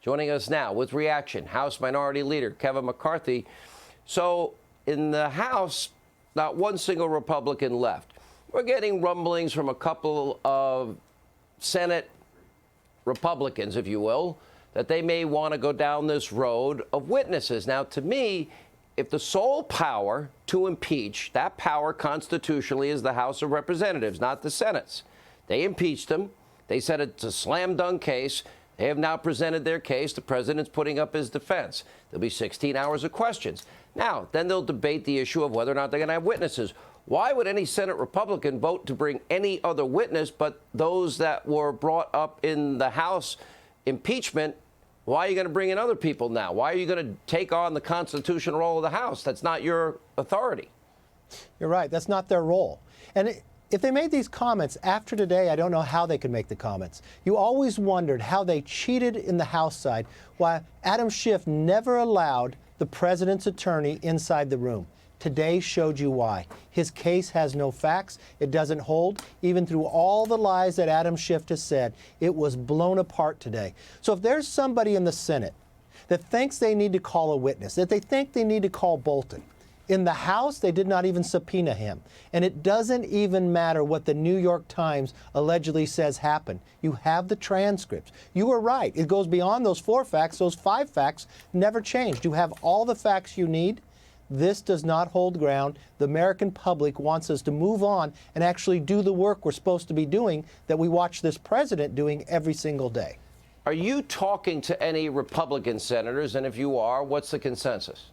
Joining us now with reaction, House Minority Leader Kevin McCarthy. So in the House, not one single Republican left. We're getting rumblings from a couple of Senate Republicans, if you will, that they may want to go down this road of witnesses. Now, to me, if the sole power to impeach, that power constitutionally is the House of Representatives, not the Senate's. They impeached him. They said it's a slam dunk case. They have now presented their case. The president's putting up his defense. There'll be 16 hours of questions. Now, then they'll debate the issue of whether or not they're going to have witnesses. Why would any Senate Republican vote to bring any other witness but those that were brought up in the House impeachment? Why are you going to bring in other people now? Why are you going to take on the constitutional role of the House? That's not your authority. You're right. That's not their role. And if they made these comments after today, I don't know how they could make the comments. You always wondered how they cheated in the House side, why Adam Schiff never allowed the president's attorney inside the room. Today showed you why. His case has no facts. It doesn't hold. Even through all the lies that Adam Schiff has said, it was blown apart today. So if there's somebody in the Senate that thinks they need to call a witness, that they think they need to call Bolton, in the House, they did not even subpoena him. And it doesn't even matter what the New York Times allegedly says happened. You have the transcripts. You were right. It goes beyond those 4 facts. Those 5 facts never changed. You have all the facts you need. This does not hold ground. The American public wants us to move on and actually do the work we're supposed to be doing that we watch this president doing every single day. Are you talking to any Republican senators? And if you are, what's the consensus?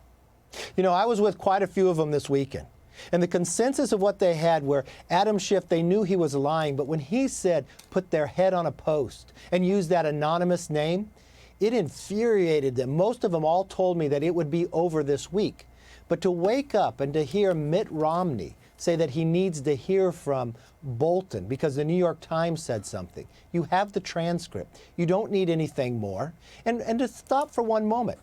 You know, I was with quite a few of them this weekend. And the consensus of what they had were Adam Schiff, they knew he was lying, but when he said put their head on a post and use that anonymous name, it infuriated them. Most of them all told me that it would be over this week. But to wake up and to hear Mitt Romney say that he needs to hear from Bolton because the New York Times said something. You have the transcript. You don't need anything more. And to stop for one moment.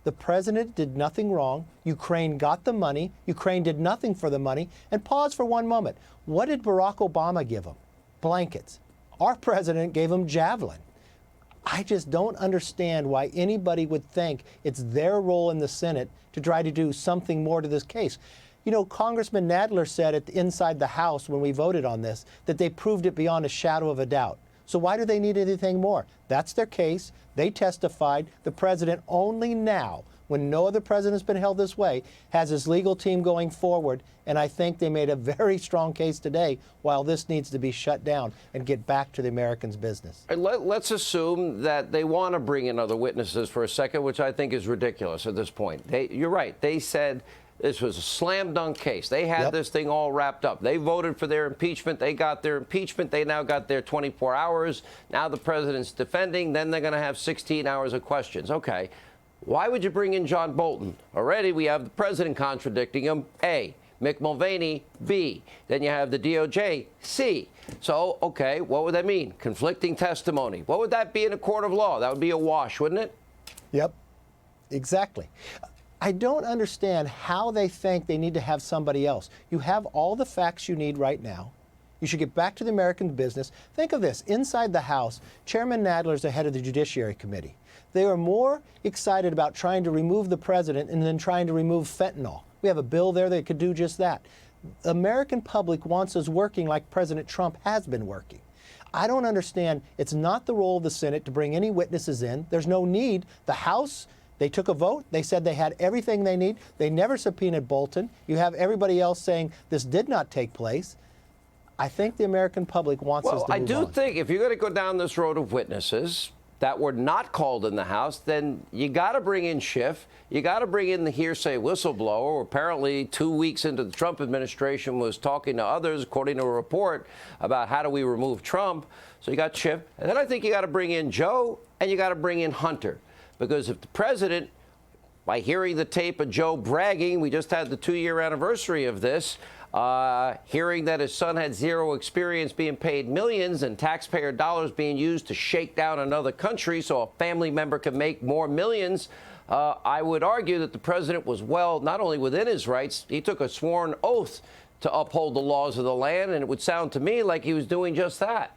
The president did nothing wrong. Ukraine got the money. Ukraine did nothing for the money. And pause for one moment. What did Barack Obama give them? Blankets. Our president gave them Javelin. I just don't understand why anybody would think it's their role in the Senate to try to do something more to this case. You know, Congressman Nadler said inside the House when we voted on this that they proved it beyond a shadow of a doubt. So why do they need anything more? That's their case. They testified. The president only now, when no other president has been held this way, has his legal team going forward. And I think they made a very strong case today while this needs to be shut down and get back to the Americans' business. Let's assume that they want to bring in other witnesses for a second, which I think is ridiculous at this point. You're right. They said this was a slam dunk case. They had this thing all wrapped up. They voted for their impeachment. They got their impeachment. They now got their 24 hours. Now the president's defending. Then they're going to have 16 hours of questions. Okay. Why would you bring in John Bolton? Already we have the president contradicting him, A. Mick Mulvaney, B. Then you have the DOJ, C. So, okay, what would that mean? Conflicting testimony. What would that be in a court of law? That would be a wash, wouldn't it? Yep, exactly. I don't understand how they think they need to have somebody else. You have all the facts you need right now. You should get back to the American business. Think of this. Inside the House, Chairman Nadler is the head of the Judiciary Committee. They are more excited about trying to remove the president than trying to remove fentanyl. We have a bill there that could do just that. The American public wants us working like President Trump has been working. I don't understand. It's not the role of the Senate to bring any witnesses in. There's no need. The House, they took a vote. They said they had everything they need. They never subpoenaed Bolton. You have everybody else saying this did not take place. I think the American public wants us to move on. Well, I do think if you're going to go down this road of witnesses that were not called in the House, then you got to bring in Schiff. You got to bring in the hearsay whistleblower, who apparently 2 weeks into the Trump administration was talking to others, according to a report, about how do we remove Trump. So you got Schiff. And then I think you got to bring in Joe and you got to bring in Hunter. Because if the president, by hearing the tape of Joe bragging, we just had the 2-year anniversary of this, hearing that his son had zero experience being paid millions and taxpayer dollars being used to shake down another country so a family member can make more millions, I would argue that the president was well, not only within his rights, he took a sworn oath to uphold the laws of the land, and it would sound to me like he was doing just that.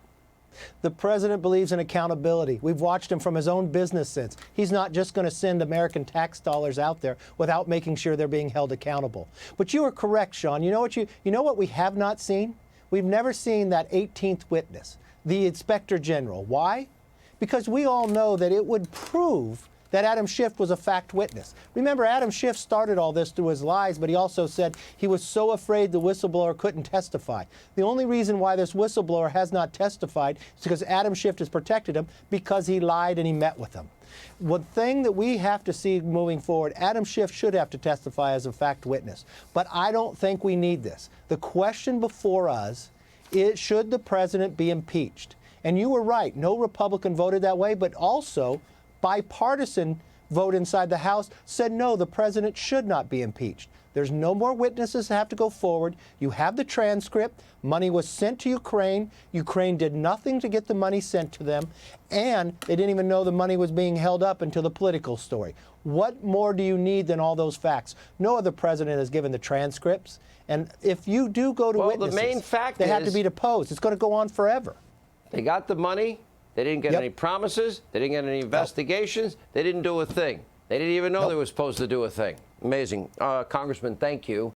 The president believes in accountability. We've watched him from his own business sense. He's not just going to send American tax dollars out there without making sure they're being held accountable. But you are correct, Sean. You know what we have not seen? We've never seen that 18th witness, the inspector general. Why? Because we all know that it would prove that Adam Schiff was a fact witness. Remember, Adam Schiff started all this through his lies, but he also said he was so afraid the whistleblower couldn't testify. The only reason why this whistleblower has not testified is because Adam Schiff has protected him because he lied and he met with him. One thing that we have to see moving forward, Adam Schiff should have to testify as a fact witness. But I don't think we need this. The question before us is, should the president be impeached? And you were right, no Republican voted that way, but also bipartisan vote inside the House said no, the president should not be impeached. There's no more witnesses that have to go forward. You have the transcript. Money was sent to Ukraine. Ukraine did nothing to get the money sent to them, and they didn't even know the money was being held up until the political story. What more do you need than all those facts? No other president has given the transcripts, and if you do go to witnesses, the main fact they have to be deposed. It's going to go on forever. They got the money. They didn't get Yep. any promises. They didn't get any investigations. They didn't do a thing. They didn't even know they were supposed to do a thing. Amazing. Congressman, thank you.